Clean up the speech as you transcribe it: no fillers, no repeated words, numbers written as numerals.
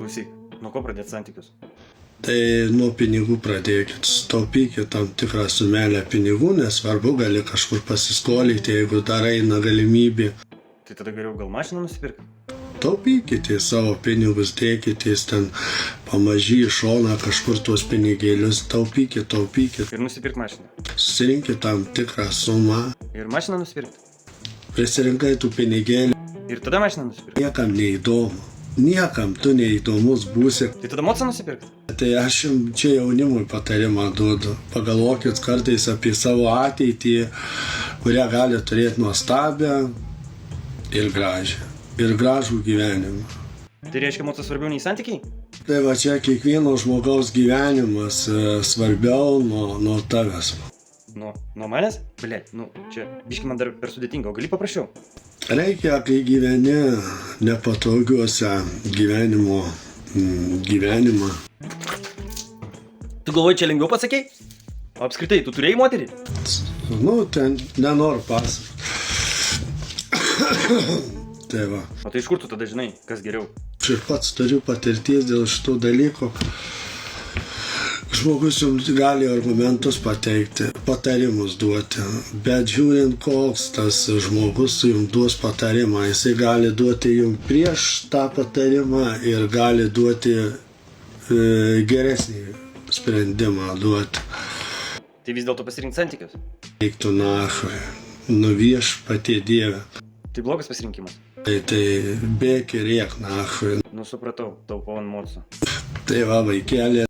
Klausyk, nuo ko pradėti santykius? Tai nuo pinigų pradėkit, taupykit tam tikrą sumelę pinigų, nesvarbu, gali kažkur pasiskolinti, jeigu dar eina galimybė. Tai tada geriau gal mašiną nusipirkti? Taupykite savo pinigus, dėkitės ten pamažy į šoną kažkur tuos pinigėlius, taupykit. Ir nusipirkti mašiną. Susirinkit tam tikrą sumą, Ir mašiną nusipirkti. prisirinkai tų pinigėlių, Ir tada mašiną nusipirkti. niekam neįdomu. Niekam tu neįdomus būsi. Tai tada mocą nusipirkti. Tai aš jums čia jaunimui patarimą duodu. Pagalvokit kartais apie savo ateitį, kurią gali turėti nuostabią ir gražią. Ir gražų gyvenimą. Tai reiškia, mocą svarbiau nei santykiai? Tai va čia kiekvieno žmogaus gyvenimas svarbiau nuo tavęs. Nuo manęs? Ble, čia biški man dar per sudėtinga, o gali paprašiau? Reikia, kai gyveni nepatogiuose gyvenimą. Tu galvoji, čia lengviau pasakei? O apskritai, tu turėjai moterį? Ten nenoriu pasakoti. Tai va. O tai iš kur tu tada žinai, kas geriau? Aš ir pats turiu patirties dėl šitų dalykų. Žmogus jums gali argumentus pateikti, patarimus duoti, bet žiūrint, koks tas žmogus jums duos patarimą, jisai gali duoti jums prieš tą patarimą ir gali duoti geresnį sprendimą duoti. Tai vis dėlto pasirinkti santykius? Eiktų nachui, viešpatie Dieve. Tai blogas pasirinkimas. Tai bėk ir riek nachui. Supratau, taupau ant mocų. Tai va, vaikelė.